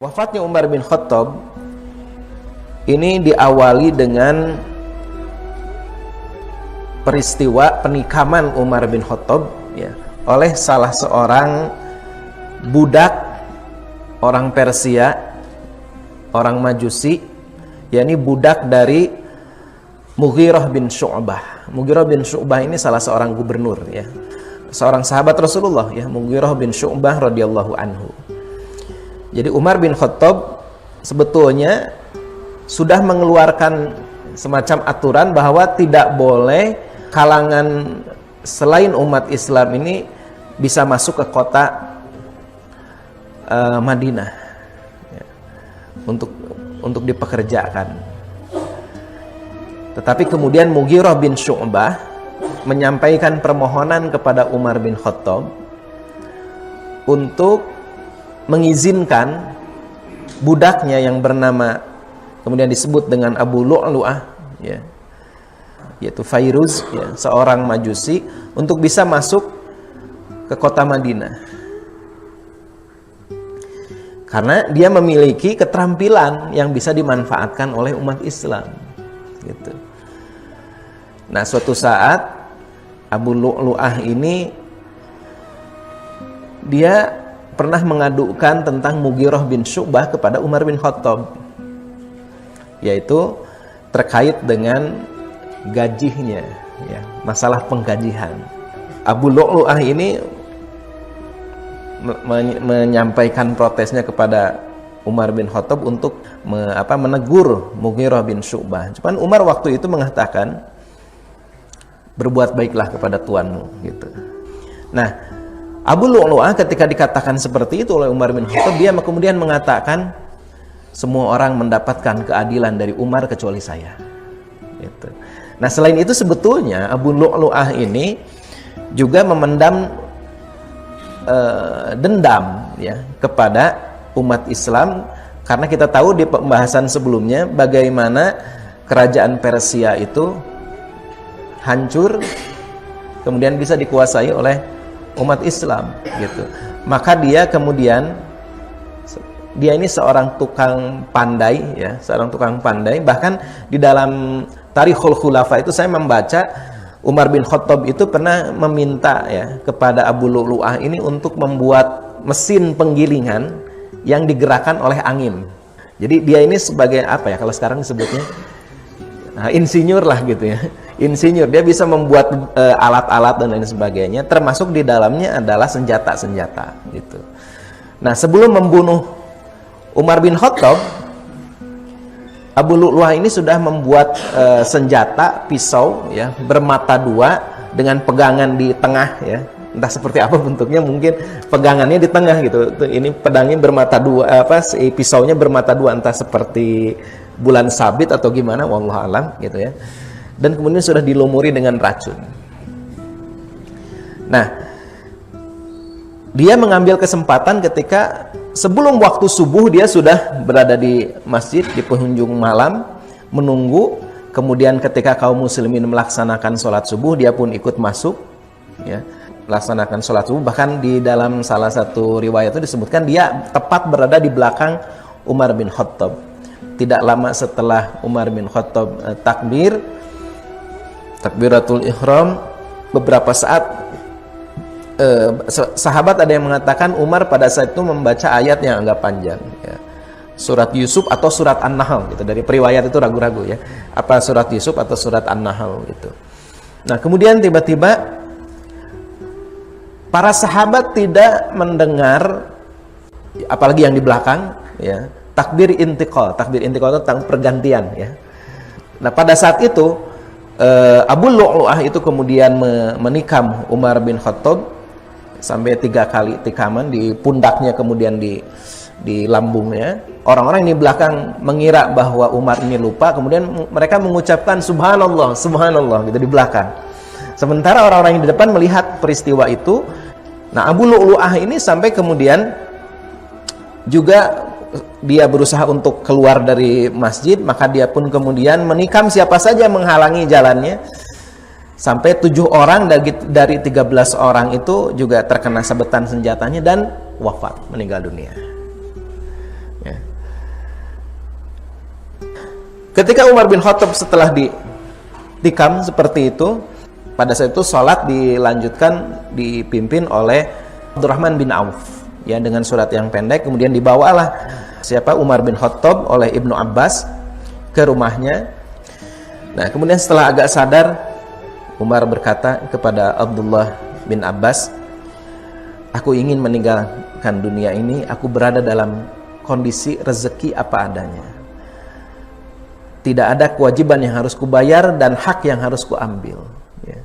Wafatnya Umar bin Khattab ini diawali dengan peristiwa penikaman Umar bin Khattab ya, oleh salah seorang budak orang Persia, orang Majusi, yakni budak dari Mughirah bin Syu'bah. Mughirah bin Syu'bah ini salah seorang gubernur ya, seorang sahabat Rasulullah ya, Mughirah bin Syu'bah radhiyallahu anhu. Jadi Umar bin Khattab sebetulnya sudah mengeluarkan semacam aturan bahwa tidak boleh kalangan selain umat Islam ini bisa masuk ke kota Madinah ya, untuk dipekerjakan. Tetapi kemudian Mughirah bin Syu'bah menyampaikan permohonan kepada Umar bin Khattab untuk mengizinkan budaknya yang bernama kemudian disebut dengan Abu Lu'lu'ah ya, yaitu Fairuz ya, seorang Majusi, untuk bisa masuk ke kota Madinah karena dia memiliki keterampilan yang bisa dimanfaatkan oleh umat Islam gitu. Nah, suatu saat Abu Lu'lu'ah ini dia pernah mengadukan tentang Mughirah bin Syu'bah kepada Umar bin Khattab, yaitu terkait dengan gajinya ya, masalah penggajian. Abu Lu'lu'ah ini menyampaikan protesnya kepada Umar bin Khattab untuk menegur Mughirah bin Syu'bah. Cuman Umar waktu itu mengatakan, berbuat baiklah kepada tuanmu gitu. Nah, Abu Lu'lu'ah ketika dikatakan seperti itu oleh Umar bin Khattab, dia kemudian mengatakan, semua orang mendapatkan keadilan dari Umar kecuali saya gitu. Nah, selain itu sebetulnya Abu Lu'lu'ah ini juga memendam dendam ya kepada umat Islam, karena kita tahu di pembahasan sebelumnya bagaimana kerajaan Persia itu hancur kemudian bisa dikuasai oleh umat Islam gitu. Maka dia kemudian ini seorang tukang pandai ya, seorang tukang pandai. Bahkan di dalam Tarikhul Khulafa itu saya membaca Umar bin Khattab itu pernah meminta ya kepada Abu Lu'lu'ah ini untuk membuat mesin penggilingan yang digerakkan oleh angin. Jadi dia ini sebagai apa ya, kalau sekarang disebutnya insinyur lah gitu ya. Insinyur, dia bisa membuat alat-alat dan lain sebagainya, termasuk di dalamnya adalah senjata-senjata gitu. Nah, sebelum membunuh Umar bin Khattab, Abu Lu'lu'ah ini sudah membuat senjata pisau ya, bermata dua dengan pegangan di tengah ya. Entah seperti apa bentuknya, mungkin pegangannya di tengah gitu. Ini pedangnya bermata dua, pisaunya bermata dua, entah seperti bulan sabit atau gimana, wallahu alam gitu ya. Dan kemudian sudah dilumuri dengan racun. Nah, dia mengambil kesempatan ketika sebelum waktu subuh dia sudah berada di masjid di penghujung malam menunggu. Kemudian ketika kaum muslimin melaksanakan sholat subuh, dia pun ikut masuk ya, melaksanakan sholat subuh. Bahkan di dalam salah satu riwayat itu disebutkan dia tepat berada di belakang Umar bin Khattab. Tidak lama setelah Umar bin Khattab takbiratul ihram, beberapa saat sahabat ada yang mengatakan Umar pada saat itu membaca ayat yang agak panjang ya. Surat Yusuf atau surat An-Nahl gitu. Dari periwayat itu ragu-ragu ya, apa surat Yusuf atau surat An-Nahl gitu. Nah, kemudian tiba-tiba para sahabat tidak mendengar, apalagi yang di belakang ya, takbir intiqal. Takbir intiqal itu pergantian ya. Nah, pada saat itu Abu Lu'lu'ah itu kemudian menikam Umar bin Khattab sampai 3 kali tikaman di pundaknya, kemudian di lambungnya. Orang-orang ini belakang mengira bahwa Umar ini lupa, kemudian mereka mengucapkan subhanallah, subhanallah gitu di belakang. Sementara orang-orang yang di depan melihat peristiwa itu. Nah, Abu Lu'lu'ah ini sampai kemudian juga dia berusaha untuk keluar dari masjid, maka dia pun kemudian menikam siapa saja menghalangi jalannya, sampai 7 orang dari 13 orang itu juga terkena sabetan senjatanya dan wafat, meninggal dunia. Ya. Ketika Umar bin Khattab setelah ditikam seperti itu, pada saat itu sholat dilanjutkan, dipimpin oleh Abdurrahman bin Auf, ya, dengan surat yang pendek. Kemudian dibawalah siapa Umar bin Khattab oleh Ibnu Abbas ke rumahnya. Nah, kemudian setelah agak sadar, Umar berkata kepada Abdullah bin Abbas, aku ingin meninggalkan dunia ini, aku berada dalam kondisi rezeki apa adanya. Tidak ada kewajiban yang harus kubayar dan hak yang harus kuambil. Ya.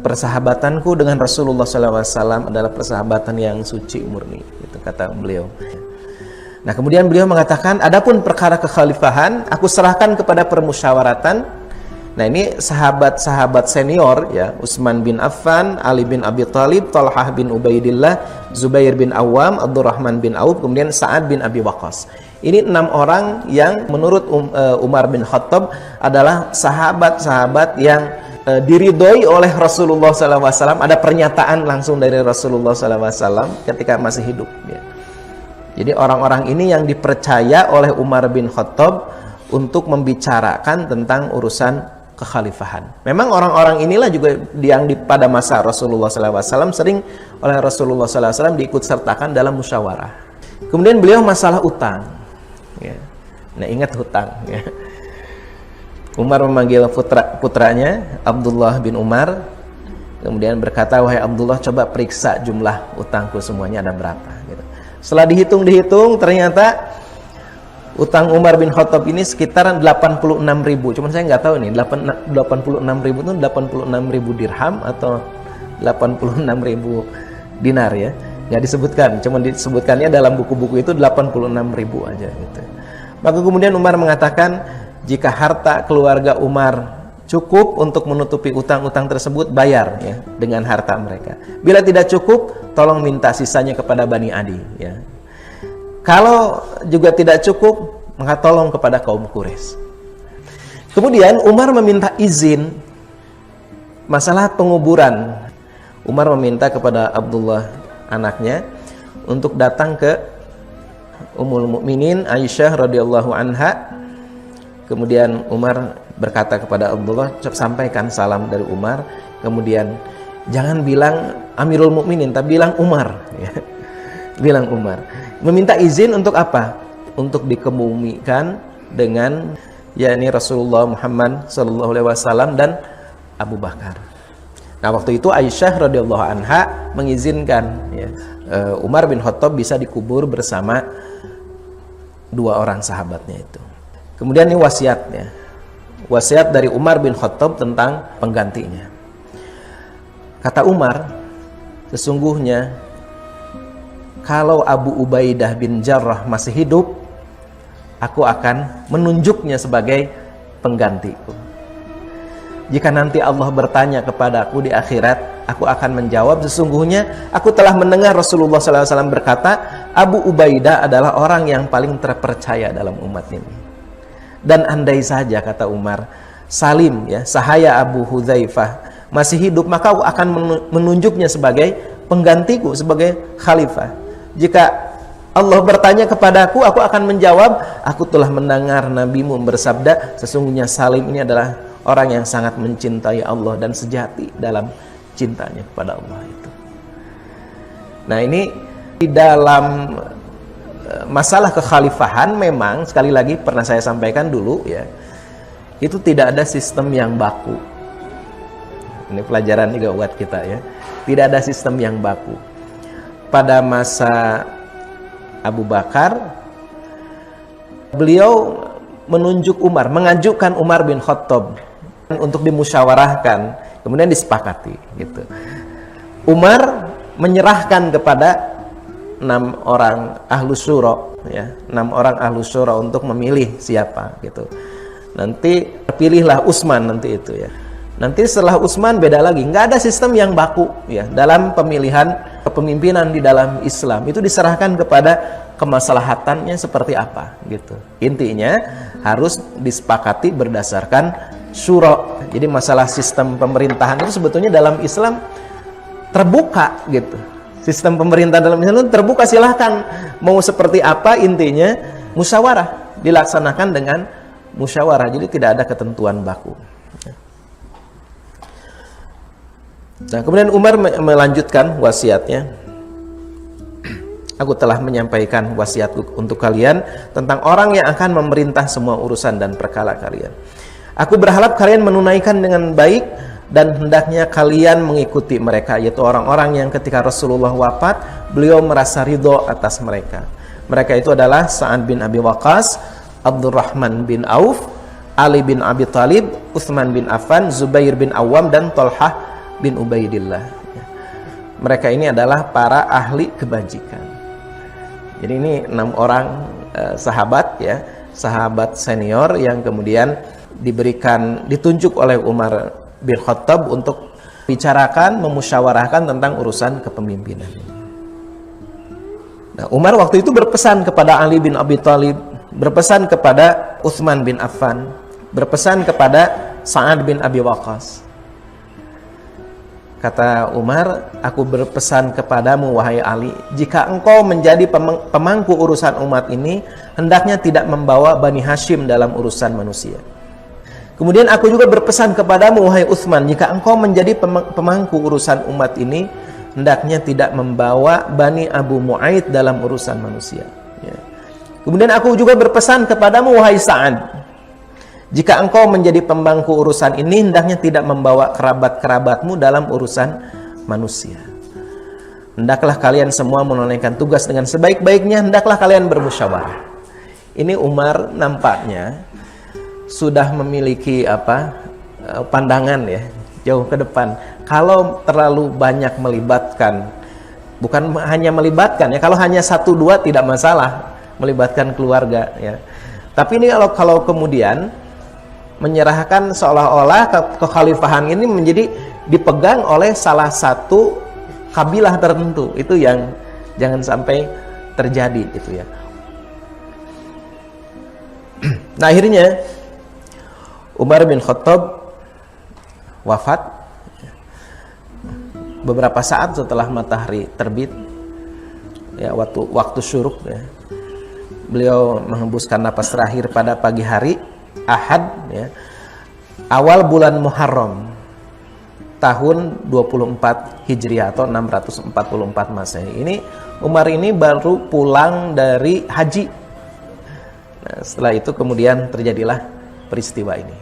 Persahabatanku dengan Rasulullah SAW adalah persahabatan yang suci murni, itu kata beliau. Nah, kemudian beliau mengatakan, adapun perkara kekhalifahan, aku serahkan kepada permusyawaratan. Nah, ini sahabat-sahabat senior, ya, Utsman bin Affan, Ali bin Abi Thalib, Talhah bin Ubaidillah, Zubair bin Awam, Abdurrahman bin Auf, kemudian Sa'ad bin Abi Waqqas. Ini 6 orang yang menurut Umar bin Khattab adalah sahabat-sahabat yang diridhoi oleh Rasulullah SAW. Ada pernyataan langsung dari Rasulullah SAW ketika masih hidup, ya. Jadi orang-orang ini yang dipercaya oleh Umar bin Khattab untuk membicarakan tentang urusan kekhalifahan. Memang orang-orang inilah juga yang pada masa Rasulullah SAW sering oleh Rasulullah SAW diikut sertakan dalam musyawarah. Kemudian beliau masalah utang, ya. Nah, ingat hutang, ya. Umar memanggil putranya Abdullah bin Umar, kemudian berkata, wahai Abdullah, coba periksa jumlah utangku semuanya ada berapa, gitu. Setelah dihitung, ternyata utang Umar bin Khattab ini sekitar 86.000. Cuman saya nggak tahu nih, 86.000 itu 86.000 dirham atau 86.000 dinar, ya. Nggak disebutkan, cuman disebutkannya dalam buku-buku itu 86.000 aja, gitu. Maka kemudian Umar mengatakan, jika harta keluarga Umar cukup untuk menutupi utang-utang tersebut, bayar, ya, dengan harta mereka. Bila tidak cukup, tolong minta sisanya kepada Bani Adi, ya. Kalau juga tidak cukup, maka tolong kepada kaum Quraisy. Kemudian Umar meminta izin masalah penguburan. Umar meminta kepada Abdullah, anaknya, untuk datang ke Ummul Mukminin Aisyah radhiyallahu anha. Kemudian Umar berkata kepada Abdullah, sampaikan salam dari Umar. Kemudian jangan bilang Amirul Mukminin, tapi bilang Umar, ya. Bilang Umar. Meminta izin untuk apa? Untuk dikebumikan dengan, yakni Rasulullah Muhammad SAW dan Abu Bakar. Nah, waktu itu Aisyah radhiyallahu anha mengizinkan, ya, Umar bin Khattab bisa dikubur bersama 2 orang sahabatnya itu. Kemudian ini wasiatnya, wasiat dari Umar bin Khattab tentang penggantinya. Kata Umar, sesungguhnya kalau Abu Ubaidah bin Jarrah masih hidup, aku akan menunjuknya sebagai penggantiku. Jika nanti Allah bertanya kepadaku di akhirat, aku akan menjawab, sesungguhnya aku telah mendengar Rasulullah SAW berkata, Abu Ubaidah adalah orang yang paling terpercaya dalam umat ini. Dan andai saja, kata Umar, Salim, ya, sahaya Abu Hudzaifah masih hidup, maka aku akan menunjuknya sebagai penggantiku, sebagai khalifah. Jika Allah bertanya kepadaku, aku akan menjawab, aku telah mendengar Nabimu bersabda, sesungguhnya Salim ini adalah orang yang sangat mencintai Allah dan sejati dalam cintanya kepada Allah itu. Nah, ini di dalam masalah kekhalifahan memang, sekali lagi pernah saya sampaikan dulu, ya, itu tidak ada sistem yang baku. Ini pelajaran juga buat kita, ya. Tidak ada sistem yang baku. Pada masa Abu Bakar, beliau menunjuk Umar, mengajukan Umar bin Khattab untuk dimusyawarahkan, kemudian disepakati, gitu. Umar menyerahkan kepada 6 orang ahlu syura, ya, 6 orang ahlu syura untuk memilih siapa, gitu. Nanti pilihlah Utsman nanti itu, ya. Nanti setelah Utsman beda lagi, nggak ada sistem yang baku, ya, dalam pemilihan kepemimpinan di dalam Islam. Itu diserahkan kepada kemaslahatannya seperti apa, gitu. Intinya harus disepakati berdasarkan syura. Jadi masalah sistem pemerintahan itu sebetulnya dalam Islam terbuka, gitu. Sistem pemerintah dalam Islam terbuka, silahkan mau seperti apa, intinya musyawarah, dilaksanakan dengan musyawarah, jadi tidak ada ketentuan baku. Nah, kemudian Umar melanjutkan wasiatnya. Aku telah menyampaikan wasiatku untuk kalian tentang orang yang akan memerintah semua urusan dan perkara kalian. Aku berharap kalian menunaikan dengan baik dan hendaknya kalian mengikuti mereka, yaitu orang-orang yang ketika Rasulullah wafat, beliau merasa ridho atas mereka. Mereka itu adalah Sa'ad bin Abi Waqqas, Abdurrahman bin Auf, Ali bin Abi Thalib, Utsman bin Affan, Zubair bin Awam, dan Thalhah bin Ubaidillah. Mereka ini adalah para ahli kebajikan. Jadi ini 6 orang sahabat ya, sahabat senior yang kemudian ditunjuk oleh Umar bin Khattab untuk bicarakan, memusyawarahkan tentang urusan kepemimpinan. Nah, Umar waktu itu berpesan kepada Ali bin Abi Thalib, berpesan kepada Utsman bin Affan, berpesan kepada Sa'ad bin Abi Waqqas. Kata Umar, aku berpesan kepadamu wahai Ali, jika engkau menjadi pemangku urusan umat ini, hendaknya tidak membawa Bani Hashim dalam urusan manusia. Kemudian aku juga berpesan kepadamu wahai Utsman, jika engkau menjadi pemangku urusan umat ini, hendaknya tidak membawa Bani Abu Mu'aid dalam urusan manusia. Ya. Kemudian aku juga berpesan kepadamu wahai Sa'ad, jika engkau menjadi pemangku urusan ini, hendaknya tidak membawa kerabat-kerabatmu dalam urusan manusia. Hendaklah kalian semua menunaikan tugas dengan sebaik-baiknya, hendaklah kalian bermusyawarah. Ini Umar nampaknya sudah memiliki pandangan ya, jauh ke depan. Kalau terlalu banyak melibatkan, bukan hanya melibatkan ya, kalau hanya 1-2 tidak masalah, melibatkan keluarga ya. Tapi ini kalau kemudian menyerahkan seolah-olah kekhalifahan ini menjadi dipegang oleh salah satu kabilah tertentu, itu yang jangan sampai terjadi itu ya. Nah, akhirnya Umar bin Khattab wafat beberapa saat setelah matahari terbit ya, waktu syuruk ya. Beliau menghembuskan napas terakhir pada pagi hari Ahad ya, awal bulan Muharram tahun 24 Hijriah atau 644 Masehi. Ini Umar ini baru pulang dari haji. Nah, setelah itu kemudian terjadilah peristiwa ini.